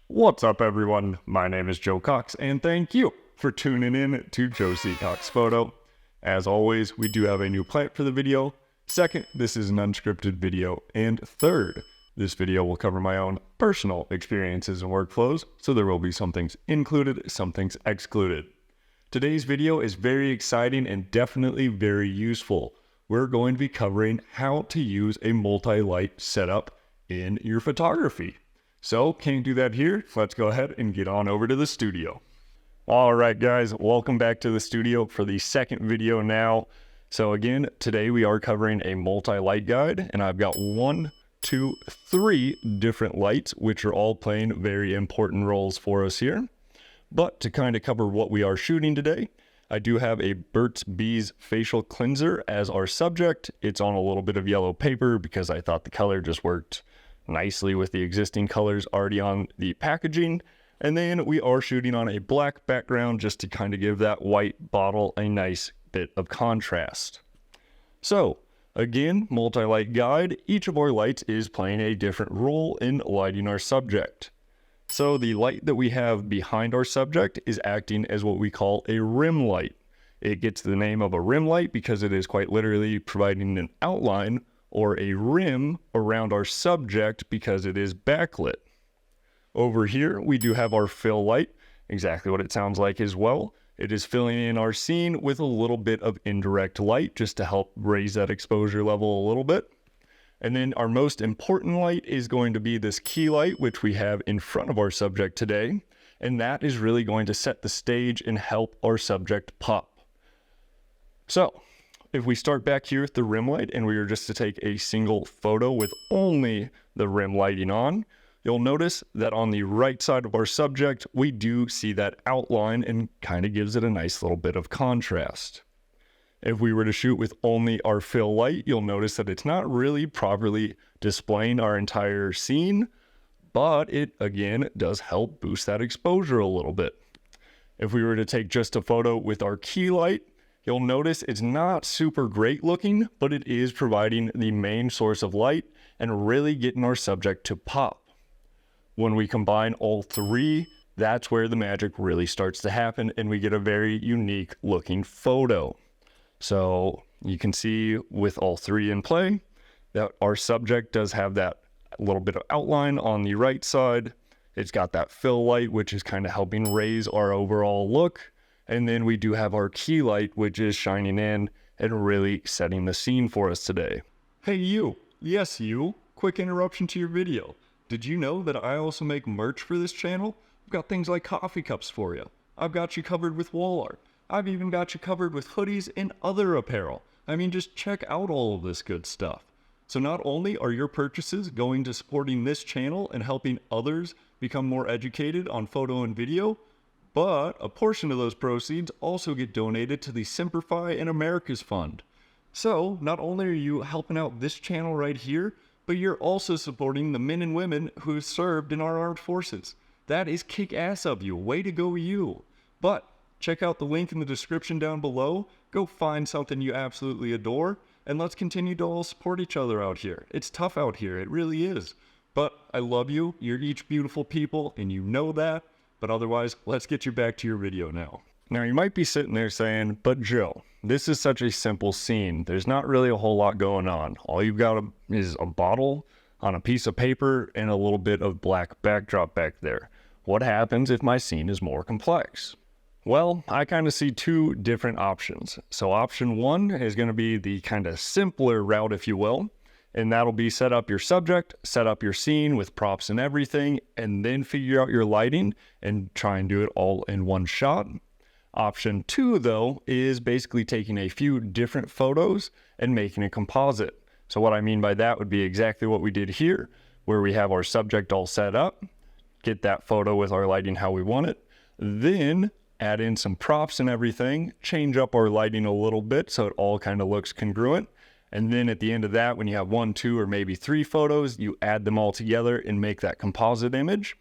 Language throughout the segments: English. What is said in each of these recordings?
What's up, everyone? My name is Joe Cox, and thank you for tuning in to Joe C. Cox Photo. As always, we do have a new plant for the video. Second, this is an unscripted video. And third, this video will cover my own personal experiences and workflows, so there will be some things included, some things excluded. Today's video is very exciting and definitely very useful. We're going to be covering how to use a multi-light setup in your photography. So, can't do that here. Let's go ahead and get on over to the studio. All right, guys, welcome back to the studio for the second video now. So again, today we are covering a multi-light guide, and I've got 1, 2, 3 different lights, which are all playing very important roles for us here. But to kind of cover what we are shooting today, I do have a Burt's Bees facial cleanser as our subject. It's on a little bit of yellow paper because I thought the color just worked nicely with the existing colors already on the packaging. And then we are shooting on a black background just to kind of give that white bottle a nice bit of contrast. So again, multi-light guide. Each of our lights is playing a different role in lighting our subject. So the light that we have behind our subject is acting as what we call a rim light. It gets the name of a rim light because it is quite literally providing an outline or a rim around our subject because it is backlit. Over here, we do have our fill light, exactly what it sounds like as well. It is filling in our scene with a little bit of indirect light just to help raise that exposure level a little bit. And then our most important light is going to be this key light, which we have in front of our subject today. And that is really going to set the stage and help our subject pop. So, if we start back here with the rim light and we were just to take a single photo with only the rim lighting on, you'll notice that on the right side of our subject, we do see that outline and kind of gives it a nice little bit of contrast. If we were to shoot with only our fill light, you'll notice that it's not really properly displaying our entire scene, but it again does help boost that exposure a little bit. If we were to take just a photo with our key light, you'll notice it's not super great looking, but it is providing the main source of light and really getting our subject to pop. When we combine all three, that's where the magic really starts to happen and we get a very unique looking photo. So you can see with all three in play that our subject does have that little bit of outline on the right side. It's got that fill light, which is kind of helping raise our overall look. And then we do have our key light, which is shining in and really setting the scene for us today. Hey you, yes you, quick interruption to your video. Did you know that I also make merch for this channel? I've got things like coffee cups for you. I've got you covered with wall art. I've even got you covered with hoodies and other apparel. I mean, just check out all of this good stuff. So not only are your purchases going to supporting this channel and helping others become more educated on photo and video, but a portion of those proceeds also get donated to the Simplify and America's Fund. So not only are you helping out this channel right here, but you're also supporting the men and women who served in our armed forces. That is kick-ass of you. Way to go, you. But check out the link in the description down below. Go find something you absolutely adore, and let's continue to all support each other out here. It's tough out here. It really is. But I love you. You're each beautiful people, and you know that. But otherwise, let's get you back to your video now. Now, you might be sitting there saying, but Joe, this is such a simple scene. There's not really a whole lot going on. All you've got is a bottle on a piece of paper and a little bit of black backdrop back there. What happens if my scene is more complex? Well, I kind of see two different options. So option one is going to be the kind of simpler route, if you will. And that'll be set up your subject, set up your scene with props and everything, and then figure out your lighting and try and do it all in one shot. Option two, though, is basically taking a few different photos and making a composite. So what I mean by that would be exactly what we did here, where we have our subject all set up, get that photo with our lighting how we want it, then add in some props and everything, change up our lighting a little bit so it all kind of looks congruent. And then at the end of that, when you have 1, 2, or maybe 3 photos, you add them all together and make that composite image.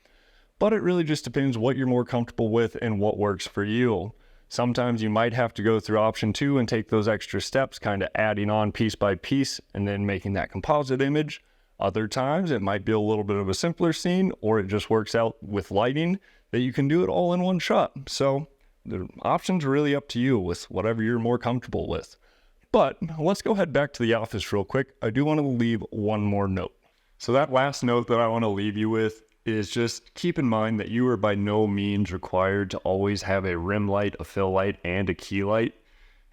But it really just depends what you're more comfortable with and what works for you. Sometimes you might have to go through option 2 and take those extra steps, kind of adding on piece by piece and then making that composite image. Other times it might be a little bit of a simpler scene, or it just works out with lighting that you can do it all in one shot. So the options are really up to you with whatever you're more comfortable with. But let's go head back to the office real quick. I do want to leave one more note. So that last note that I want to leave you with is just keep in mind that you are by no means required to always have a rim light, a fill light, and a key light.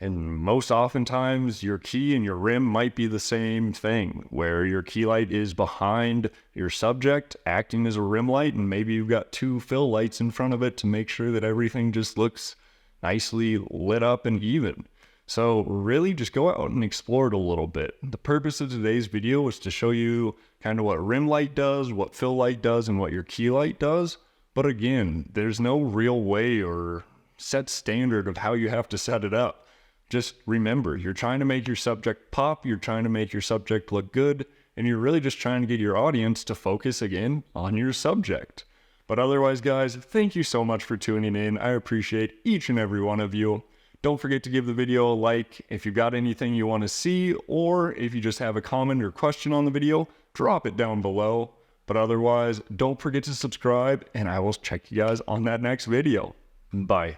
And most oftentimes your key and your rim might be the same thing, where your key light is behind your subject acting as a rim light, and maybe you've got two fill lights in front of it to make sure that everything just looks nicely lit up and even. So really just go out and explore it a little bit. The purpose of today's video is to show you kind of what rim light does, what fill light does, and what your key light does. But again, there's no real way or set standard of how you have to set it up. Just remember, you're trying to make your subject pop, you're trying to make your subject look good, and you're really just trying to get your audience to focus again on your subject. But otherwise, guys, thank you so much for tuning in. I appreciate each and every one of you. Don't forget to give the video a like. If you've got anything you want to see, or if you just have a comment or question on the video, drop it down below. But otherwise, don't forget to subscribe, and I will check you guys on that next video. Bye.